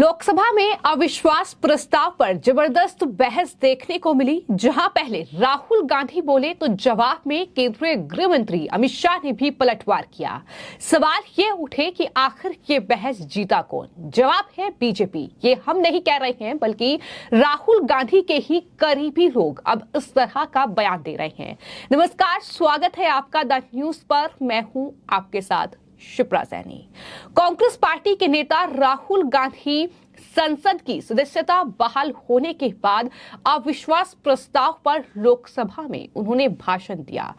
लोकसभा में अविश्वास प्रस्ताव पर जबरदस्त बहस देखने को मिली। जहां पहले राहुल गांधी बोले तो जवाब में केंद्रीय गृह मंत्री अमित शाह ने भी पलटवार किया। सवाल ये उठे कि आखिर ये बहस जीता कौन? जवाब है बीजेपी। ये हम नहीं कह रहे हैं बल्कि राहुल गांधी के ही करीबी लोग अब इस तरह का बयान दे रहे हैं। नमस्कार, स्वागत है आपका द न्यूज पर। मैं हूं आपके साथ शिप्रा सैनी। कांग्रेस पार्टी के नेता राहुल गांधी संसद की सदस्यता बहाल होने के बाद अविश्वास प्रस्ताव पर लोकसभा में उन्होंने भाषण दिया।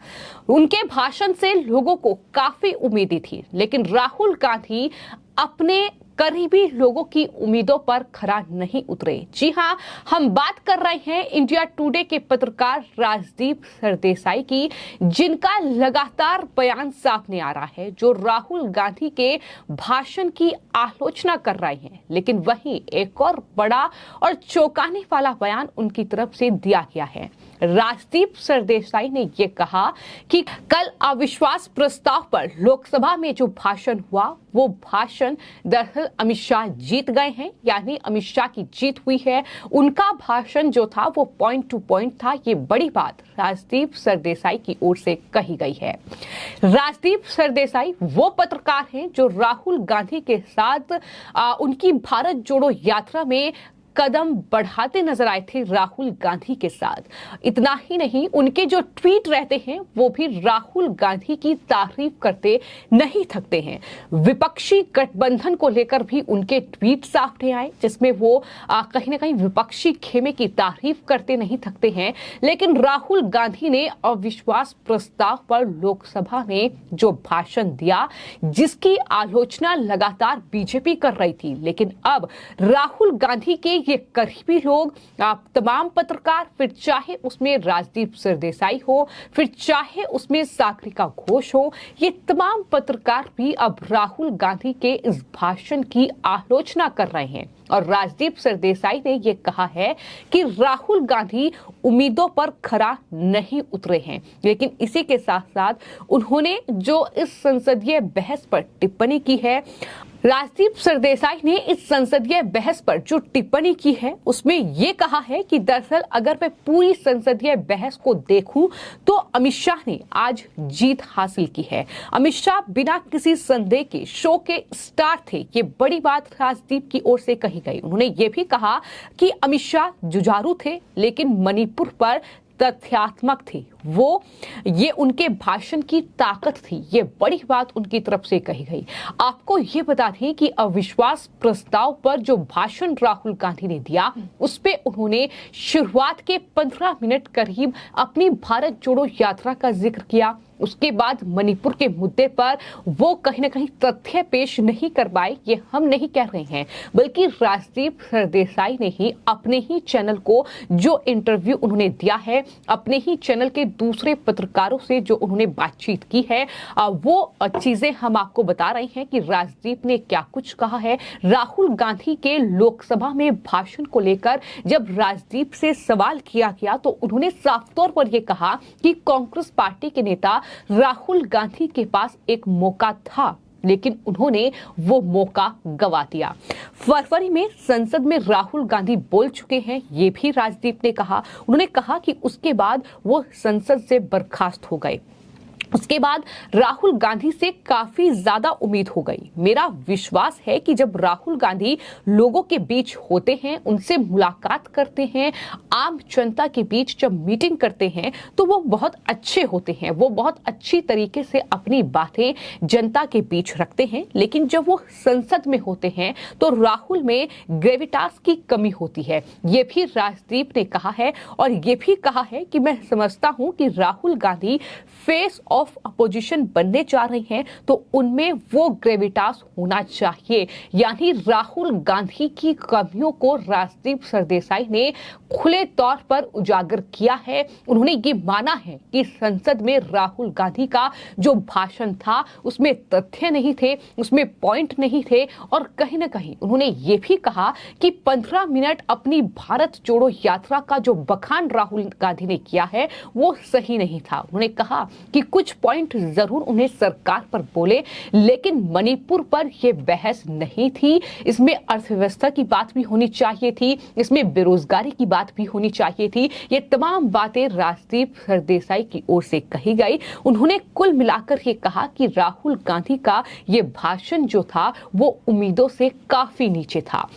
उनके भाषण से लोगों को काफी उम्मीदें थी, लेकिन राहुल गांधी अपने करीबी लोगों की उम्मीदों पर खरा नहीं उतरे। जी हां, हम बात कर रहे हैं इंडिया टुडे के पत्रकार राजदीप सरदेसाई की, जिनका लगातार बयान सामने आ रहा है, जो राहुल गांधी के भाषण की आलोचना कर रहे हैं। लेकिन वहीं एक और बड़ा और चौंकाने वाला बयान उनकी तरफ से दिया गया है। राजदीप सरदेसाई ने यह कहा कि कल अविश्वास प्रस्ताव पर लोकसभा में जो भाषण हुआ, वो भाषण दरअसल अमित शाह जीत गए हैं, यानी अमित शाह की जीत हुई है। उनका भाषण जो था वो पॉइंट टू पॉइंट था। ये बड़ी बात राजदीप सरदेसाई की ओर से कही गई है। राजदीप सरदेसाई वो पत्रकार हैं जो राहुल गांधी के साथ उनकी भारत जोड़ो यात्रा में कदम बढ़ाते नजर आए थे राहुल गांधी के साथ। इतना ही नहीं, उनके जो ट्वीट रहते हैं वो भी राहुल गांधी की तारीफ करते नहीं थकते हैं। विपक्षी गठबंधन को लेकर भी उनके ट्वीट सामने आए, जिसमें वो कहीं ना कहीं विपक्षी खेमे की तारीफ करते नहीं थकते हैं। लेकिन राहुल गांधी ने अविश्वास प्रस्ताव पर लोकसभा में जो भाषण दिया, जिसकी आलोचना लगातार बीजेपी कर रही थी, लेकिन अब राहुल गांधी के ये करीबी लोग, तमाम पत्रकार, फिर चाहे उसमें राजदीप सरदेसाई हो, फिर चाहे उसमें सागरिका घोष हो, ये तमाम पत्रकार भी अब राहुल गांधी के इस भाषण की आलोचना कर रहे हैं। और राजदीप सरदेसाई ने यह कहा है कि राहुल गांधी उम्मीदों पर खरा नहीं उतरे हैं। लेकिन इसी के साथ साथ उन्होंने जो इस संसदीय बहस पर टिप्पणी की है, राजदीप सरदेसाई ने इस संसदीय बहस पर जो टिप्पणी की है, उसमें यह कहा है कि दरअसल अगर मैं पूरी संसदीय बहस को देखूं तो अमित शाह ने आज जीत हासिल की है। अमित शाह बिना किसी संदेह के शो के स्टार थे। ये बड़ी बात राजदीप की ओर से कही गई। उन्होंने ये भी कहा कि अमित शाह जुझारू थे, लेकिन मणिपुर पर तथ्यात्मक थे। ये उनके भाषण की ताकत थी। ये बड़ी बात उनकी तरफ से कही गई। आपको ये बता दें कि अविश्वास प्रस्ताव पर जो भाषण राहुल गांधी ने दिया, उस पे उन्होंने शुरुआत के 15 मिनट करीब अपनी भारत जोड़ो यात्रा का जिक्र किया। उसके बाद मणिपुर के मुद्दे पर वो कहीं ना कहीं तथ्य पेश नहीं कर पाए। ये हम नहीं कह रहे हैं, बल्कि राजदीप सरदेसाई ने ही अपने ही चैनल को जो इंटरव्यू उन्होंने दिया है, अपने ही चैनल के दूसरे पत्रकारों से जो उन्होंने बातचीत की है, वो चीजें हम आपको बता रहे हैं कि राजदीप ने क्या कुछ कहा है। राहुल गांधी के लोकसभा में भाषण को लेकर जब राजदीप से सवाल किया गया तो उन्होंने साफ तौर पर यह कहा कि कांग्रेस पार्टी के नेता राहुल गांधी के पास एक मौका था, लेकिन उन्होंने वो मौका गवा दिया। फरवरी में संसद में राहुल गांधी बोल चुके हैं, ये भी राजदीप ने कहा। उन्होंने कहा कि उसके बाद वो संसद से बर्खास्त हो गए। उसके बाद राहुल गांधी से काफी ज्यादा उम्मीद हो गई। मेरा विश्वास है कि जब राहुल गांधी लोगों के बीच होते हैं, उनसे मुलाकात करते हैं, आम जनता के बीच जब मीटिंग करते हैं, तो वो बहुत अच्छे होते हैं। वो बहुत अच्छी तरीके से अपनी बातें जनता के बीच रखते हैं। लेकिन जब वो संसद में होते हैं तो राहुल में ग्रेविटास की कमी होती है। ये भी राजदीप ने कहा है। और ये भी कहा है कि मैं समझता हूं कि Rahul Gandhi face of opposition बनने जा रहे हैं, तो उनमें वो ग्रेविटास होना चाहिए। यानी राहुल गांधी की कमियों को राजदीप सरदेसाई ने खुले तौर पर उजागर किया है। उन्होंने ये माना है कि संसद में राहुल गांधी का जो भाषण था, उसमें तथ्य नहीं थे, उसमें पॉइंट नहीं थे। और कहीं ना कहीं उन्होंने ये भी कहा कि 15 मिनट अपनी भारत जोड़ो यात्रा का जो बखान राहुल गांधी ने किया है, वो सही नहीं था। उन्होंने कहा कि कुछ कुछ पॉइंट जरूर उन्हें सरकार पर बोले, लेकिन मणिपुर पर यह बहस नहीं थी। इसमें अर्थव्यवस्था की बात भी होनी चाहिए थी, इसमें बेरोजगारी की बात भी होनी चाहिए थी। ये तमाम बातें राजदीप सरदेसाई की ओर से कही गई। उन्होंने कुल मिलाकर ये कहा कि राहुल गांधी का ये भाषण जो था वो उम्मीदों से काफी नीचे था।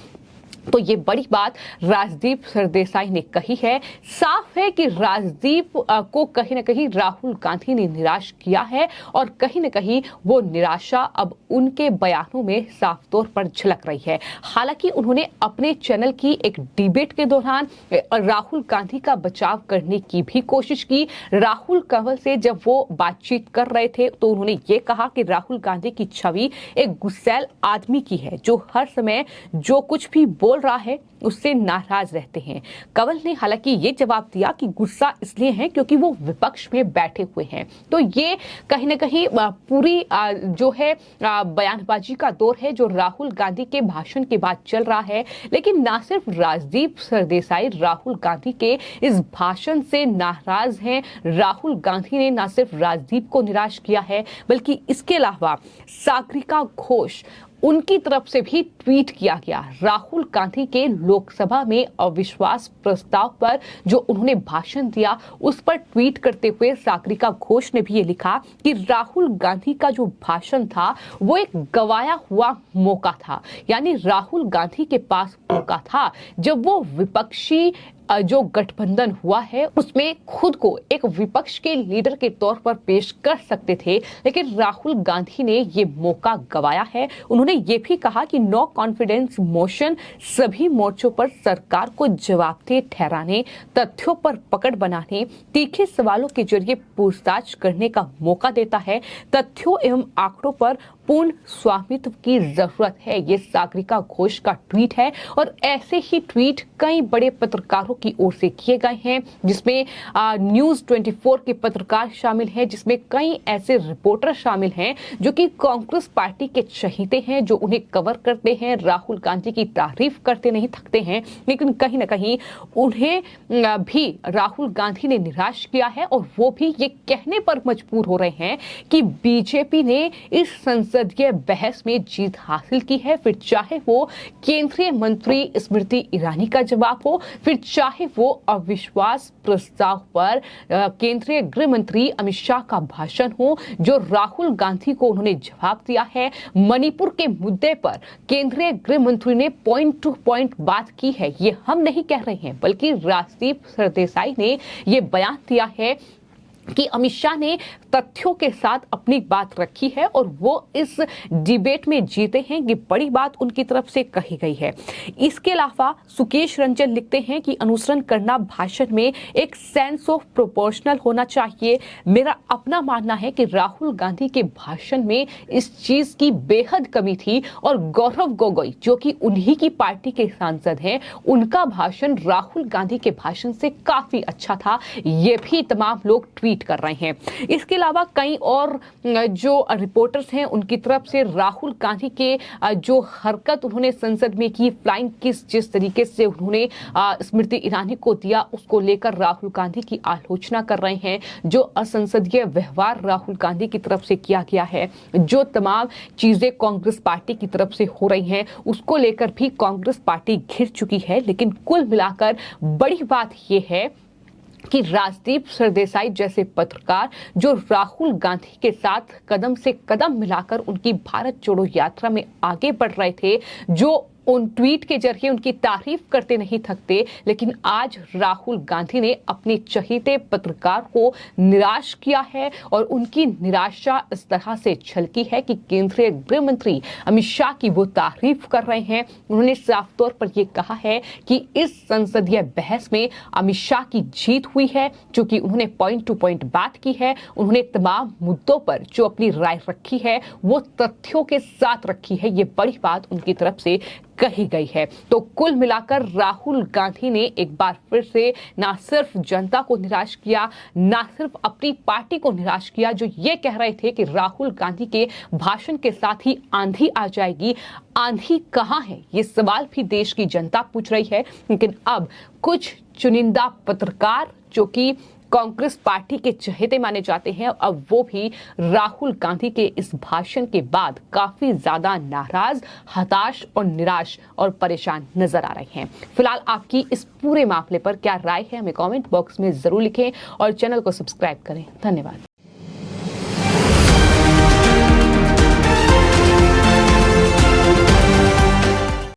तो ये बड़ी बात राजदीप सरदेसाई ने कही है। साफ है कि राजदीप को कहीं ना कहीं राहुल गांधी ने निराश किया है और कहीं ना कहीं वो निराशा अब उनके बयानों में साफ तौर पर झलक रही है। हालांकि उन्होंने अपने चैनल की एक डिबेट के दौरान राहुल गांधी का बचाव करने की भी कोशिश की। राहुल कंवल से जब वो बातचीत कर रहे थे तो उन्होंने ये कहा कि राहुल गांधी की छवि एक गुस्सैल आदमी की है जो हर समय जो कुछ भी बोल रहा है उससे नाराज रहते हैं। कंवल ने हालांकि ये जवाब दिया कि गुस्सा इसलिए है क्योंकि वो विपक्ष में बैठे हुए हैं। तो ये कहीं ना कहीं पूरी जो है बयानबाजी का दौर है जो राहुल गांधी के भाषण के बाद चल रहा है। लेकिन ना सिर्फ राजदीप सरदेसाई राहुल गांधी के इस भाषण से नाराज हैं, राहुल गांधी ने ना सिर्फ राजदीप को निराश किया है बल्कि इसके अलावा सागरिका घोष उनकी तरफ से भी ट्वीट किया गया। राहुल गांधी के लोकसभा में अविश्वास प्रस्ताव पर जो उन्होंने भाषण दिया उस पर ट्वीट करते हुए सागरिका घोष ने भी ये लिखा कि राहुल गांधी का जो भाषण था वो एक गवाया हुआ मौका था। यानी राहुल गांधी के पास मौका था जब वो विपक्षी जो गठबंधन हुआ है उसमें खुद को एक विपक्ष के लीडर के तौर पर पेश कर सकते थे, लेकिन राहुल गांधी ने ये मौका गवाया है। उन्होंने ये भी कहा कि नो कॉन्फिडेंस मोशन सभी मोर्चों पर सरकार को जवाबदेह ठहराने, तथ्यों पर पकड़ बनाने, तीखे सवालों के जरिए पूछताछ करने का मौका देता है। तथ्यों एवं आंकड़ों पर पूर्ण स्वामित्व की जरूरत है। ये सागरिका घोष का ट्वीट है और ऐसे ही ट्वीट कई बड़े पत्रकारों की ओर से किए गए हैं, जिसमें न्यूज 24 के पत्रकार शामिल हैं, जिसमें कई ऐसे रिपोर्टर शामिल हैं जो कि कांग्रेस पार्टी के चहीते हैं, जो उन्हें कवर करते हैं, राहुल गांधी की तारीफ करते नहीं थकते हैं। लेकिन कहीं ना कहीं उन्हें भी राहुल गांधी ने निराश किया है और वो भी ये कहने पर मजबूर हो रहे हैं कि बीजेपी ने इस संसदीय बहस में जीत हासिल की है, फिर चाहे वो केंद्रीय मंत्री स्मृति ईरानी का जवाब हो, फिर चाहे वो अविश्वास प्रस्ताव पर केंद्रीय गृह मंत्री अमित शाह का भाषण हो जो राहुल गांधी को उन्होंने जवाब दिया है। मणिपुर के मुद्दे पर केंद्रीय गृह मंत्री ने पॉइंट टू पॉइंट बात की है। ये हम नहीं कह रहे हैं बल्कि राजदीप सरदेसाई ने ये बयान दिया है कि अमित शाह ने तथ्यों के साथ अपनी बात रखी है और वो इस डिबेट में जीते हैं। ये बड़ी बात उनकी तरफ से कही गई है। इसके अलावा सुकेश रंजन लिखते हैं कि अनुसरण करना भाषण में एक सेंस ऑफ प्रोपोर्शनल होना चाहिए। मेरा अपना मानना है कि राहुल गांधी के भाषण में इस चीज की बेहद कमी थी और गौरव गोगोई जो कि उन्हीं की पार्टी के सांसद हैं, उनका भाषण राहुल गांधी के भाषण से काफी अच्छा था। ये भी तमाम लोग ट्वीट कर रहे हैं। इसके अलावा कई और जो रिपोर्टर्स हैं उनकी तरफ से राहुल गांधी के जो हरकत उन्होंने संसद में की, फ्लाइंग किस जिस तरीके से उन्होंने स्मृति ईरानी को दिया, उसको लेकर राहुल गांधी की आलोचना कर रहे हैं। जो असंसदीय व्यवहार राहुल गांधी की तरफ से किया गया है, जो तमाम चीजें कांग्रेस पार्टी की तरफ से हो रही हैं, उसको लेकर भी कांग्रेस पार्टी घिर चुकी है। लेकिन कुल मिलाकर बड़ी बात यह है कि राजदीप सरदेसाई जैसे पत्रकार जो राहुल गांधी के साथ कदम से कदम मिलाकर उनकी भारत जोड़ो यात्रा में आगे बढ़ रहे थे, जो उन ट्वीट के जरिए उनकी तारीफ करते नहीं थकते, लेकिन आज राहुल गांधी ने अपने चहीते पत्रकार को निराश किया है और उनकी निराशा इस तरह से झलकी है कि केंद्रीय गृह मंत्री अमित शाह की वो तारीफ कर रहे हैं। उन्होंने साफ तौर पर यह कहा है कि इस संसदीय बहस में अमित शाह की जीत हुई है, क्योंकि उन्होंने पॉइंट टू पॉइंट बात की है। उन्होंने तमाम मुद्दों पर जो अपनी राय रखी है वो तथ्यों के साथ रखी है। ये बड़ी बात उनकी तरफ से कही गई है। तो कुल मिलाकर राहुल गांधी ने एक बार फिर से ना सिर्फ जनता को निराश किया, ना सिर्फ अपनी पार्टी को निराश किया, जो ये कह रहे थे कि राहुल गांधी के भाषण के साथ ही आंधी आ जाएगी। आंधी कहां है, ये सवाल भी देश की जनता पूछ रही है। लेकिन अब कुछ चुनिंदा पत्रकार जो कि कांग्रेस पार्टी के चहेते माने जाते हैं। अब वो भी राहुल गांधी के इस भाषण के बाद काफी ज्यादा नाराज, हताश और निराश और परेशान नजर आ रहे हैं। फिलहाल आपकी इस पूरे मामले पर क्या राय है, हमें कमेंट बॉक्स में जरूर लिखें और चैनल को सब्सक्राइब करें। धन्यवाद।